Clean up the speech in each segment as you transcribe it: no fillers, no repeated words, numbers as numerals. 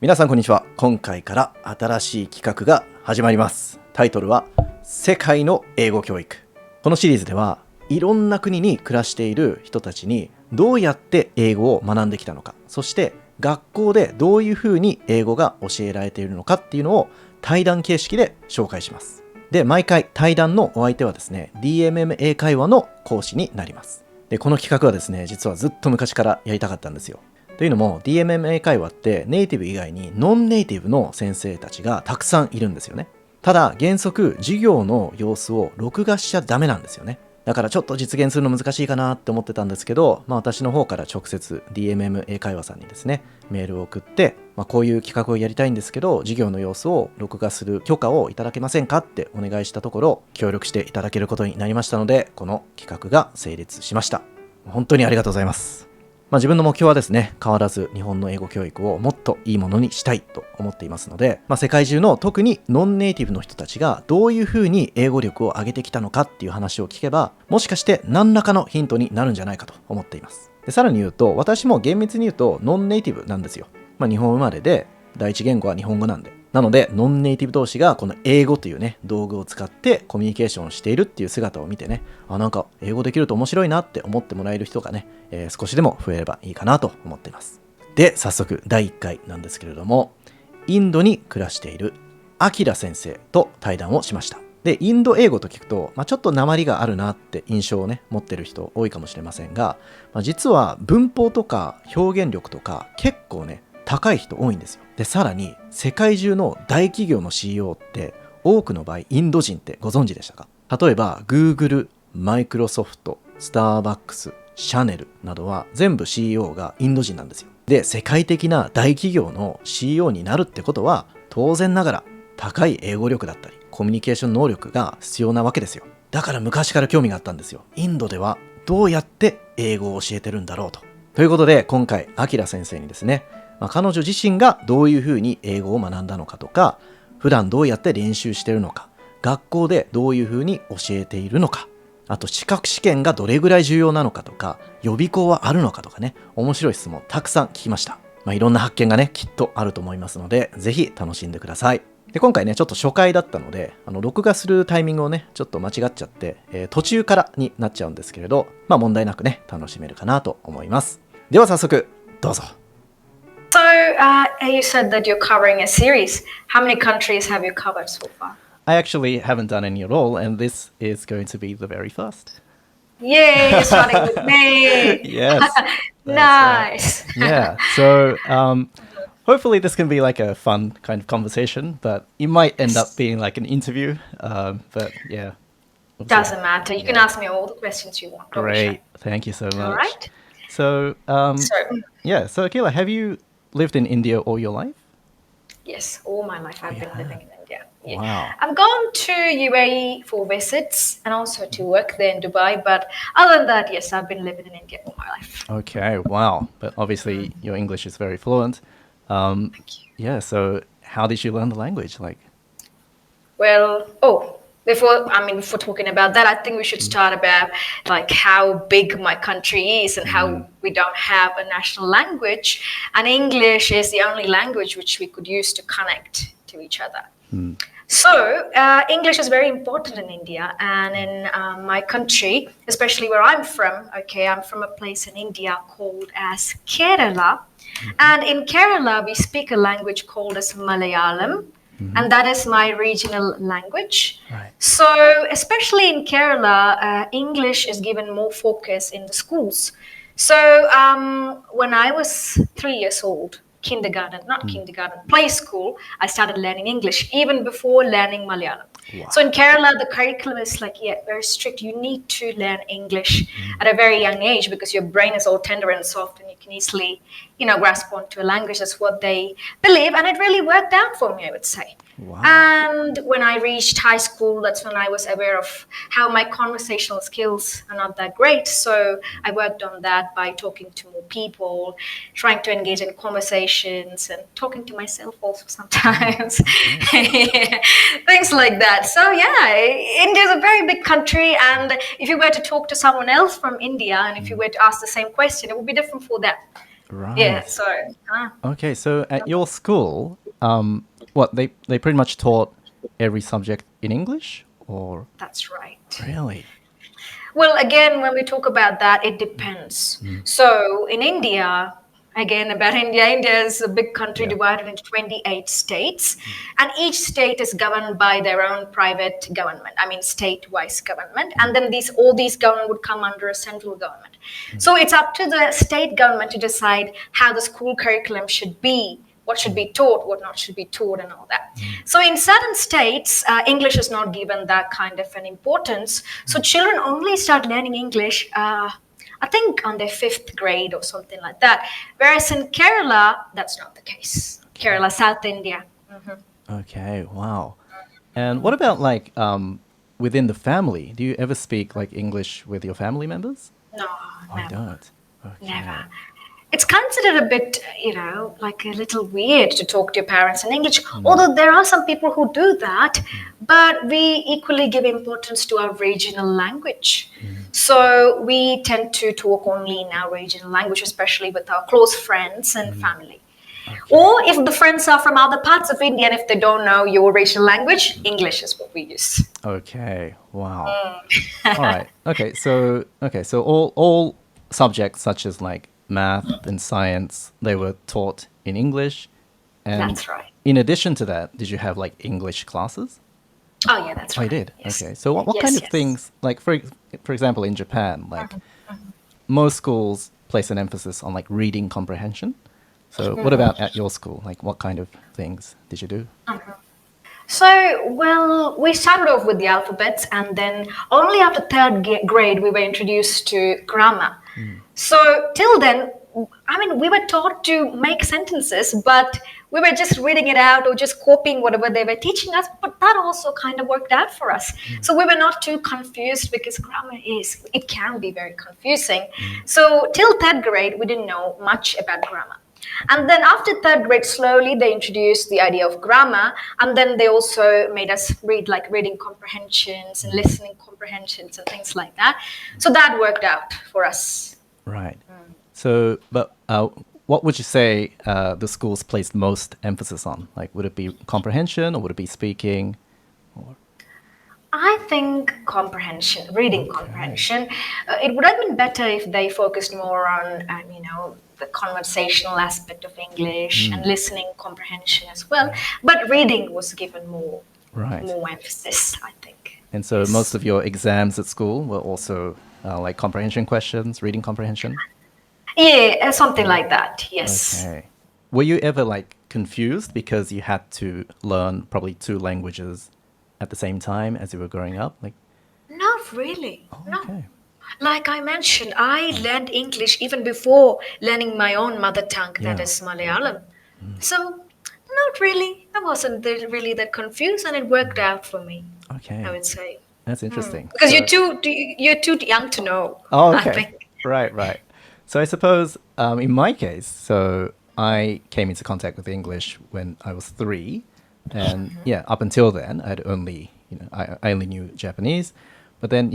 皆さんこんにちは。今回から新しい企画が始まります。タイトルは世界の英語教育。このシリーズではいろんな国に暮らしている人たちにどうやって英語を学んできたのか、そして学校でどういうふうに英語が教えられているのかっていうのを対談形式で紹介します。で、毎回対談のお相手はですね、DMM 英会話の講師になります。で、この企画はですね、実はずっと昔からやりたかったんですよ。というのも DMM 英会話ってネイティブ以外にノンネイティブの先生たちがたくさんいるんですよね。ただ原則授業の様子を録画しちゃダメなんですよね。だからちょっと実現するの難しいかなって思ってたんですけど、私の方から直接 DMM 英会話さんにですねメールを送って、こういう企画をやりたいんですけど授業の様子を録画する許可をいただけませんかってお願いしたところ協力していただけることになりましたので、この企画が成立しました。本当にありがとうございます。自分の目標はですね、変わらず日本の英語教育をもっといいものにしたいと思っていますので、世界中の特にノンネイティブの人たちがどういうふうに英語力を上げてきたのかっていう話を聞けば、もしかして何らかのヒントになるんじゃないかと思っています。で、さらに言うと、私も厳密に言うとノンネイティブなんですよ。日本生まれで第一言語は日本語なんで。なので、ノンネイティブ同士がこの英語というね、道具を使ってコミュニケーションをしているっていう姿を見てね、なんか英語できると面白いなって思ってもらえる人がね、少しでも増えればいいかなと思っています。で、早速第1回なんですけれども、インドに暮らしているアキラ先生と対談をしました。で、インド英語と聞くと、ちょっと訛りがあるなって印象をね、持ってる人多いかもしれませんが、実は文法とか表現力とか結構ね、高い人多いんですよ。で、さらに世界中の大企業の CEO って多くの場合インド人ってご存知でしたか？例えば Google、Microsoft、Starbucks、シャネルなどは全部 CEO がインド人なんですよ。で、世界的な大企業の CEO になるってことは当然ながら高い英語力だったりコミュニケーション能力が必要なわけですよ。だから昔から興味があったんですよ。インドではどうやって英語を教えてるんだろうと。ということで今回アキラ先生にですね、彼女自身がどういうふうに英語を学んだのかとか、普段どうやって練習しているのか、学校でどういうふうに教えているのか、あと資格試験がどれぐらい重要なのかとか、予備校はあるのかとかね、面白い質問たくさん聞きました。いろんな発見がね、きっとあると思いますので、ぜひ楽しんでください。で、今回ね、ちょっと初回だったので、録画するタイミングをね、ちょっと間違っちゃって、途中からになっちゃうんですけれど、問題なくね、楽しめるかなと思います。では早速、どうぞ。So, you said that you're covering a series. How many countries have you covered so far? I actually haven't done any at all, and this is going to be the very first. Yay, you're starting with me. Yes. Nice. Right. Yeah. So, hopefully this can be like a fun kind of conversation, but it might end up being like an interview. But yeah. Doesn't matter. You can ask me all the questions you want. Great. Thank you so much. All right. So, So Akhila, have you lived in India all your life? Yes, all my life I've been living in India. Yeah. Wow. I've gone to UAE for visits and also to work there in Dubai. But other than that, yes, I've been living in India all my life. Okay, wow. But obviously your English is very fluent. Thank you. Yeah, so how did you learn the language? Before talking about that, I think we should start about how big my country is and how we don't have a national language, and English is the only language which we could use to connect to each other. So English is very important in India and in my country, especially where I'm from. Okay, I'm from a place in India called as Kerala, and in Kerala we speak a language called as Malayalam. And that is my regional language. Right. So, especially in Kerala, English is given more focus in the schools. So, when I was 3 years old, play school, I started learning English even before learning Malayalam. Wow. So in Kerala, the curriculum is very strict. You need to learn English at a very young age because your brain is all tender and soft and you can easily, grasp onto a language. That's what they believe. And it really worked out for me, I would say. Wow. And when I reached high school, that's when I was aware of how my conversational skills are not that great. So I worked on that by talking to more people, trying to engage in conversations and talking to myself also sometimes. Things like that. So yeah, India is a very big country. And if you were to talk to someone else from India and if you were to ask the same question, it would be different for them. Right. Yeah, so Okay, so at your school, what they pretty much taught every subject in English, or that's right. really? Well, again, when we talk about that, it depends. So in India, again, about India, India is a big country divided into 28 states, and each state is governed by their own private government, I mean, state-wise government, and then all these government would come under a central government. So it's up to the state government to decide how the school curriculum should be, what should be taught, what not should be taught, and all that. So in certain states, English is not given that kind of an importance. So children only start learning English, I think, on their 5th grade or something like that. Whereas in Kerala, that's not the case. Kerala, South India. Okay, wow. And what about like within the family? Do you ever speak like English with your family members? No, I never. don't. Okay. Never. It's considered a bit, like a little weird to talk to your parents in English, although there are some people who do that, but we equally give importance to our regional language. So we tend to talk only in our regional language, especially with our close friends and family. Or if the friends are from other parts of India and if they don't know your regional language, English is what we use. Okay, wow. All right. Okay, so all subjects such as like math and science, they were taught in English. And That's right. in addition to that, did you have like English classes? Oh, yeah, that's Oh, right. you did? Yes. Okay. So what Yes, kind of yes. things, like for example, in Japan, like most schools place an emphasis on like reading comprehension. So what about at your school? Like what kind of things did you do? So, well, we started off with the alphabets, and then only after 3rd grade we were introduced to grammar. So till then, I mean, we were taught to make sentences, but we were just reading it out or just copying whatever they were teaching us. But that also kind of worked out for us. So we were not too confused because grammar it can be very confusing. So till 3rd grade, we didn't know much about grammar. And then after 3rd grade, slowly they introduced the idea of grammar, and then they also made us read like reading comprehensions and listening comprehensions and things like that. So that worked out for us. Right. So, but what would you say the schools placed most emphasis on? Like, would it be comprehension or would it be speaking? I think comprehension, reading comprehension. It would have been better if they focused more on, the conversational aspect of English and listening comprehension as well. But reading was given more emphasis, I think. And so most of your exams at school were also like comprehension questions, reading comprehension? Yeah, something like that, yes. Okay. Were you ever like confused because you had to learn probably 2 languages at the same time as you were growing up? Like, Not really, no. okay. Like I mentioned, I learned English even before learning my own mother tongue, that is Malayalam. So, not really. I wasn't really that confused, and it worked out for me, Okay. I would say. That's interesting. Because So- you're too young to know. Oh, I okay. think. Right. So I suppose in my case, so I came into contact with English when I was 3. And up until then, I'd only, I only knew Japanese. But then,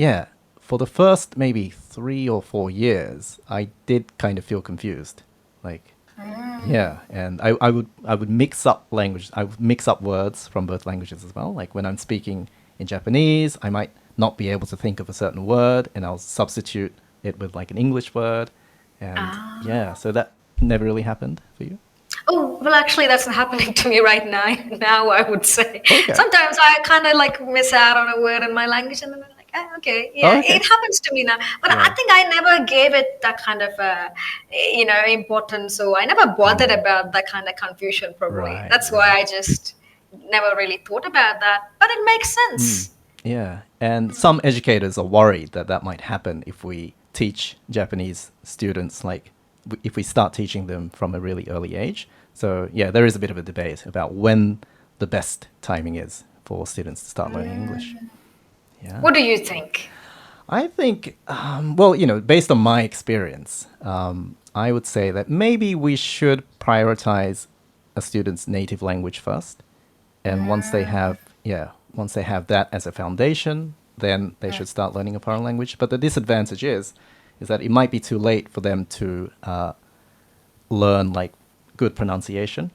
for the first maybe 3 or 4 years, I did kind of feel confused. Like, and I would mix up language. I would mix up words from both languages as well. Like when I'm speaking in Japanese, I might not be able to think of a certain word, and I'll substitute it with like an English word. And so that never really happened for you? Oh, well, actually, that's happening to me right now, I would say. Okay. Sometimes I kind of like miss out on a word in my language, and then I'm like, okay, it happens to me now. But I think I never gave it that kind of, importance. So I never bothered about that kind of confusion, probably. Right, That's why I just never really thought about that. But it makes sense. Yeah, and some educators are worried that that might happen if we teach Japanese students, like if we start teaching them from a really early age. So there is a bit of a debate about when the best timing is for students to start learning English. Yeah. What do you think? I think, based on my experience, I would say that maybe we should prioritize a student's native language first. And once they have that as a foundation, then they should start learning a foreign language. But the disadvantage is that it might be too late for them to learn like good pronunciation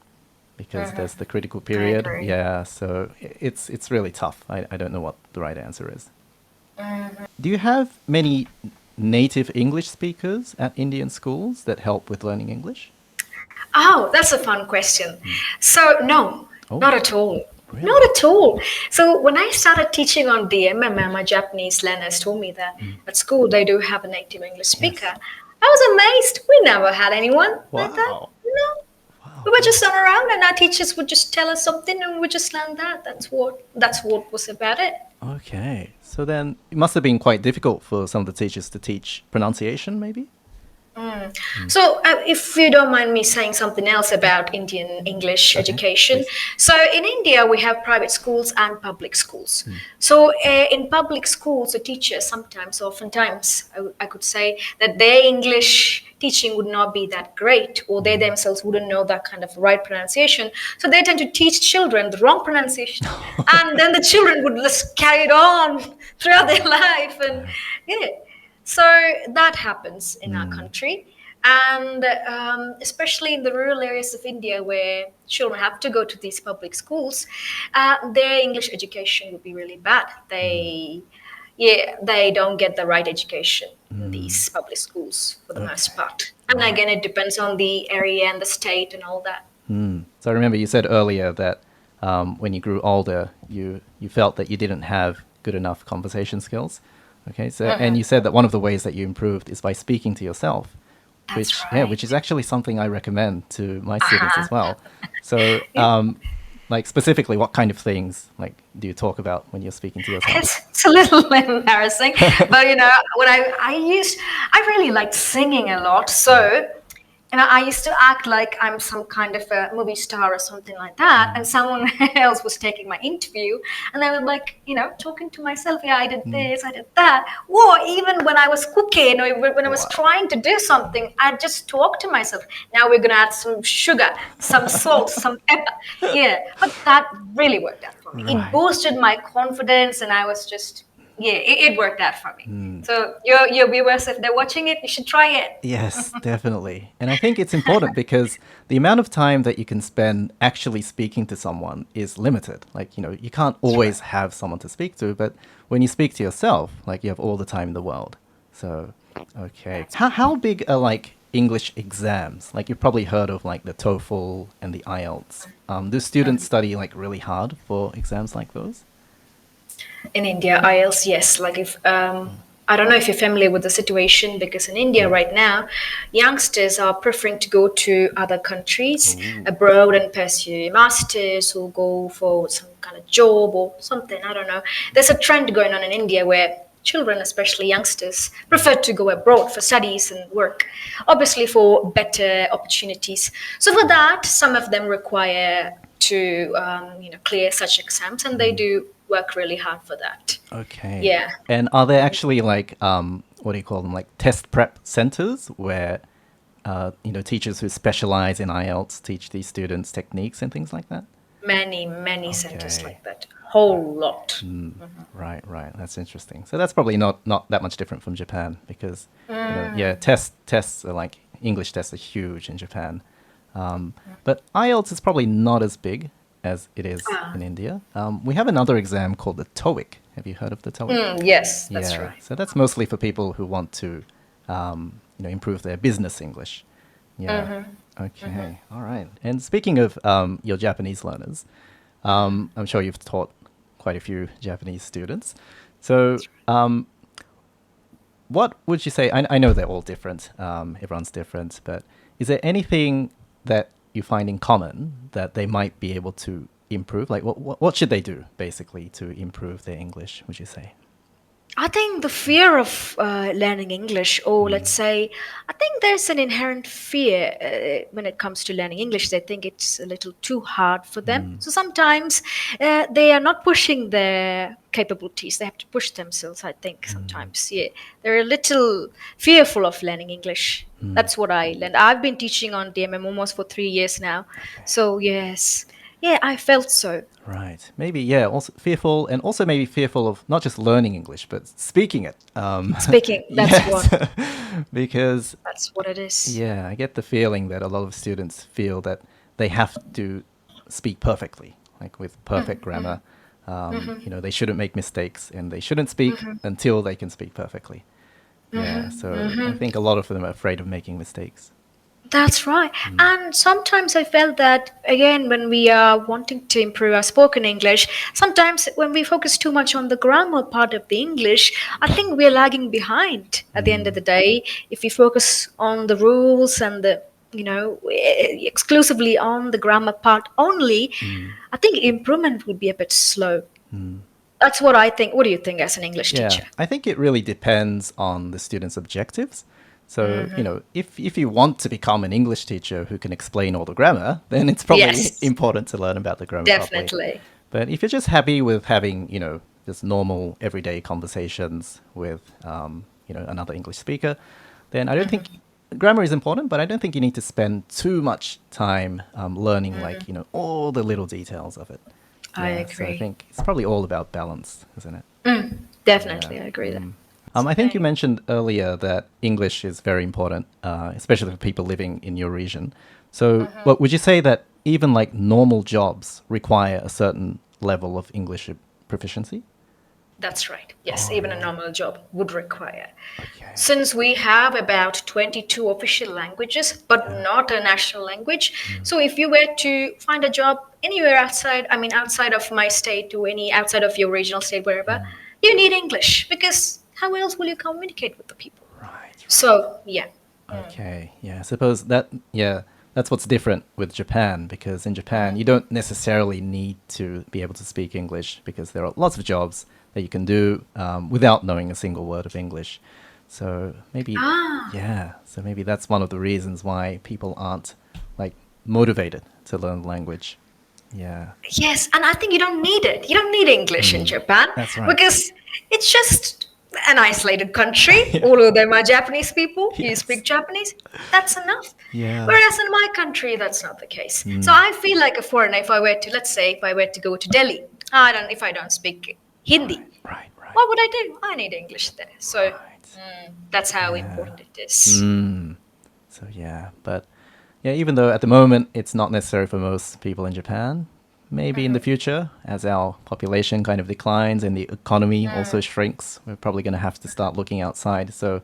because there's the critical period. Yeah, so it's really tough. I don't know what the right answer is. Do you have many native English speakers at Indian schools that help with learning English? Oh, that's a fun question. So, no, not at all. Really? Not at all. So when I started teaching on DMM, my Japanese learners told me that at school they do have a native English speaker. Yes. I was amazed. We never had anyone like that. Wow. No. We were just on around, and our teachers would just tell us something, and we just learn that. That's what was about it. Okay, so then it must have been quite difficult for some of the teachers to teach pronunciation, maybe? So, if you don't mind me saying something else about Indian English education. So, in India, we have private schools and public schools. So, in public schools, the teachers oftentimes, I could say that their English teaching would not be that great, or they themselves wouldn't know that kind of right pronunciation. So, they tend to teach children the wrong pronunciation. And then the children would just carry it on throughout their life. And so that happens in our country, and especially in the rural areas of India where children have to go to these public schools, their English education would be really bad. They don't get the right education in these public schools for the most part. And again, it depends on the area and the state and all that. So I remember you said earlier that when you grew older, you felt that you didn't have good enough conversation skills. Okay, so and you said that one of the ways that you improved is by speaking to yourself, which is actually something I recommend to my students as well. So, like specifically, what kind of things like do you talk about when you're speaking to yourself? It's a little embarrassing, but when I really liked singing a lot, so. I used to act like I'm some kind of a movie star or something like that, and someone else was taking my interview, and I was like, talking to myself, I did this, I did that. Or even when I was cooking, or when I was trying to do something, I'd just talk to myself. Now we're going to add some sugar, some salt, some pepper. Yeah, but that really worked out for me. Right. It boosted my confidence, and I was just... it worked out for me. So your viewers, if they're watching it, you should try it. Yes, definitely. And I think it's important because the amount of time that you can spend actually speaking to someone is limited. Like, you can't always have someone to speak to, but when you speak to yourself, like you have all the time in the world. So, okay. How big are like English exams? Like you've probably heard of like the TOEFL and the IELTS. Do students study like really hard for exams like those? In India, IELTS, yes. Like if I don't know if you're familiar with the situation, because in India right now, youngsters are preferring to go to other countries abroad and pursue a master's or go for some kind of job or something. I don't know. There's a trend going on in India where children, especially youngsters, prefer to go abroad for studies and work, obviously for better opportunities. So for that, some of them require to clear such exams, and they do work really hard for that. Okay. Yeah. And are there actually like what do you call them, like test prep centers where teachers who specialize in IELTS teach these students techniques and things like that? Many centers like that. Whole lot. Right. That's interesting. So that's probably not that much different from Japan because tests are like English tests are huge in Japan. But IELTS is probably not as big as it is in India. We have another exam called the TOEIC. Have you heard of the TOEIC? Yes, that's right. So that's mostly for people who want to, improve their business English. Yeah. Okay. All right. And speaking of your Japanese learners, I'm sure you've taught quite a few Japanese students. So, what would you say? I know they're all different. Everyone's different, but is there anything that you find in common that they might be able to improve? Like what should they do basically to improve their English, would you say? I think the fear of learning English, or let's say, I think there's an inherent fear when it comes to learning English. They think it's a little too hard for them. So sometimes they are not pushing their capabilities. They have to push themselves, I think, sometimes. Yeah, they're a little fearful of learning English. That's what I learned. I've been teaching on DMM almost for 3 years now. So yes, yeah, I felt so. Right. Maybe, yeah, also fearful, and also maybe fearful of not just learning English, but speaking it. Speaking, that's yes. Because, that's what it is. yeah, I get the feeling that a lot of students feel that they have to speak perfectly, like with perfect grammar. They shouldn't make mistakes, and they shouldn't speak until they can speak perfectly. Yeah, so I think a lot of them are afraid of making mistakes. That's right. And sometimes I felt that, again, when we are wanting to improve our spoken English, sometimes when we focus too much on the grammar part of the English, I think we're lagging behind at the end of the day. If we focus on the rules and exclusively on the grammar part only, I think improvement would be a bit slow. That's what I think. What do you think as an English teacher? I think it really depends on the student's objectives. So, if you want to become an English teacher who can explain all the grammar, then it's probably important to learn about the grammar properly. Definitely. But if you're just happy with having, just normal everyday conversations with, another English speaker, then I don't think grammar is important, but I don't think you need to spend too much time learning, all the little details of it. I agree. So I think it's probably all about balance, isn't it? Definitely, I agree there. I think you mentioned earlier that English is very important, especially for people living in your region. So would you say that even like normal jobs require a certain level of English proficiency? That's right. Yes, even a normal job would require. Okay. Since we have about 22 official languages, but not a national language. So if you were to find a job anywhere outside of my state or outside of your regional state, wherever, you need English, because how else will you communicate with the people? Right. So, yeah. Okay. Yeah, I suppose that's what's different with Japan, because in Japan, you don't necessarily need to be able to speak English, because there are lots of jobs that you can do without knowing a single word of English. So maybe, so maybe that's one of the reasons why people aren't motivated to learn the language. Yeah. Yes, and I think you don't need it. You don't need English in Japan. That's right. Because it's just an isolated country. All of them are Japanese people. You speak Japanese. That's enough. Yeah. Whereas in my country, that's not the case. So I feel like a foreigner if I were to go to Delhi, if I don't speak Hindi. Right. What would I do? I need English there. So that's how important it is. So but even though at the moment it's not necessary for most people in Japan, maybe in the future, as our population kind of declines and the economy also shrinks, we're probably going to have to start looking outside. So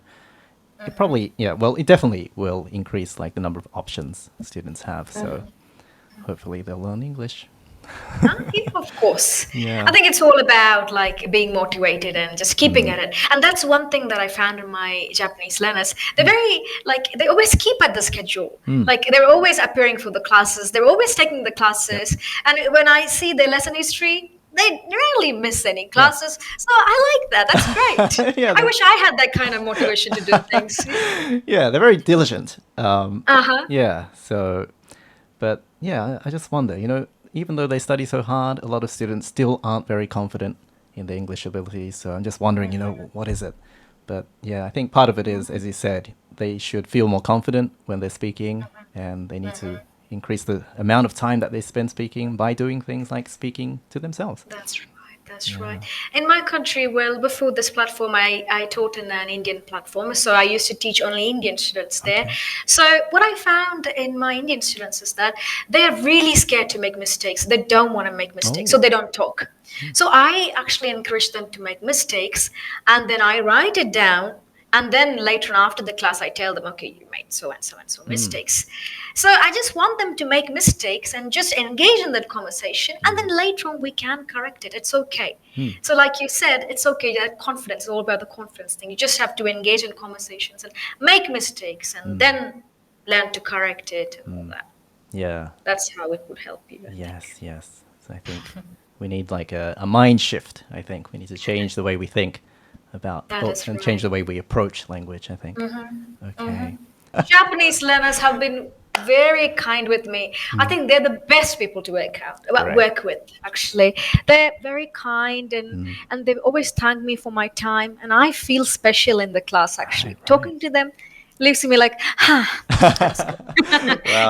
it probably, it definitely will increase the number of options students have. So hopefully they'll learn English. Of course. Yeah. I think it's all about being motivated and just keeping at it. And that's one thing that I found in my Japanese learners. They're very they always keep at the schedule. They're always appearing for the classes. They're always taking the classes. And when I see their lesson history, they rarely miss any classes. So I like that. That's great. I wish I had that kind of motivation to do things. Yeah, they're very diligent. Yeah. So, but I just wonder, even though they study so hard, a lot of students still aren't very confident in their English abilities. So I'm just wondering, what is it? But I think part of it is, as you said, they should feel more confident when they're speaking, and they need to increase the amount of time that they spend speaking by doing things like speaking to themselves. That's right. That's right. In my country, before this platform, I taught in an Indian platform. So I used to teach only Indian students there. So what I found in my Indian students is that they're really scared to make mistakes. They don't want to make mistakes, so they don't talk. So I actually encourage them to make mistakes, and then I write it down. And then later on after the class, I tell them, okay, you made so and so and so mistakes. So I just want them to make mistakes and just engage in that conversation. And then later on, we can correct it. It's okay. So like you said, it's okay. That confidence is all about the confidence thing. You just have to engage in conversations and make mistakes and then learn to correct it and all that. Yeah. That's how it would help you. Yes. So I think we need a mind shift, I think. We need to change the way we think about thoughts and change the way we approach language, I think. Okay. Japanese learners have been very kind with me. I think they're the best people to work with, actually. They're very kind and they always thank me for my time, and I feel special in the class, actually. Right. Talking to them leaves me Wow.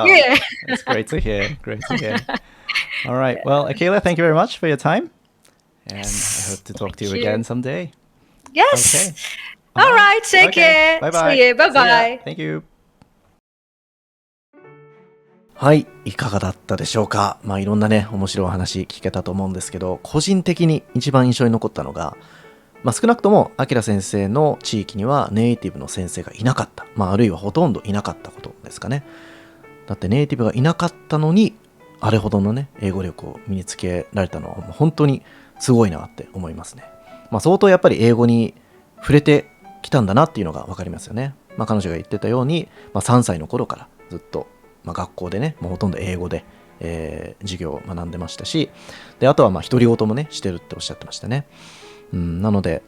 Yeah. That's great to hear. All right. Well, Akhila, thank you very much for your time. And I Yes. hope to talk to you Thank you. again someday. Yes. Okay. All right. Take care. Bye bye. See you. Bye bye. Thank you. はい、いかがだったでしょうか。いろんなね、面白いお話聞けたと思うんですけど、個人的に一番印象に残ったのが、少なくとも、Akhila先生の地域にはネイティブの先生がいなかった。あるいはほとんどいなかったことですかね。だってネイティブがいなかったのに、あれほどのね、英語力を身につけられたのは本当にすごいなって思いますね。相当やっぱり英語に触れてきたんだなっていうのが分かりますよね。彼女が言ってたように、3歳の頃からずっと学校でね、もうほとんど英語で、授業を学んでましたし、であとは独り言もねしてるっておっしゃってましたね。なので、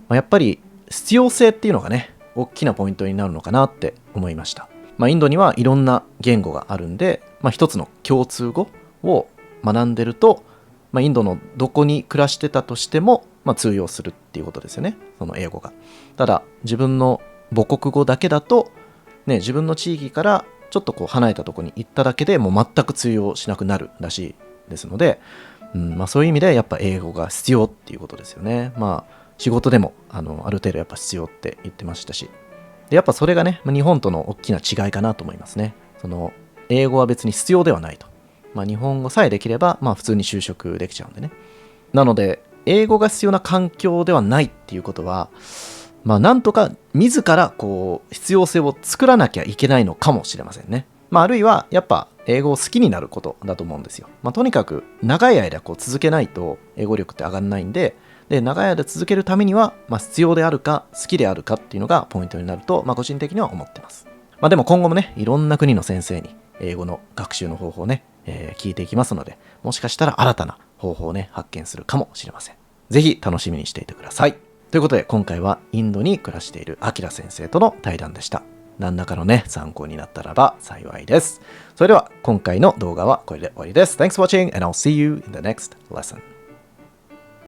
やっぱり必要性っていうのがね、大きなポイントになるのかなって思いました。インドにはいろんな言語があるんで、一つの共通語を学んでると、インドのどこに暮らしてたとしても、通用するっていうことですよね、その英語が。ただ自分の母国語だけだと、自分の地域からちょっと離れたところに行っただけでもう全く通用しなくなるらしいですので、そういう意味でやっぱ英語が必要っていうことですよね。仕事でもある程度やっぱ必要って言ってましたし、でやっぱそれがね、日本との大きな違いかなと思いますね。その英語は別に必要ではないと。日本語さえできれば普通に就職できちゃうんでね。なので英語が必要な環境ではないっていうことは、なんとか自ら必要性を作らなきゃいけないのかもしれませんね。あるいはやっぱ英語を好きになることだと思うんですよ。とにかく長い間続けないと英語力って上がらないんで、長い間続けるためには、必要であるか好きであるかっていうのがポイントになると、個人的には思ってます。でも今後もね、いろんな国の先生に英語の学習の方法をね、聞いていきますので、もしかしたら新たな方法をね、発見するかもしれません。ぜひ楽しみにしていてください。ということで今回はインドに暮らしているAkhila先生との対談でした。何らかのね、参考になったらば幸いです。それでは今回の動画はこれで終わりです。Thanks for watching and I'll see you in the next lesson.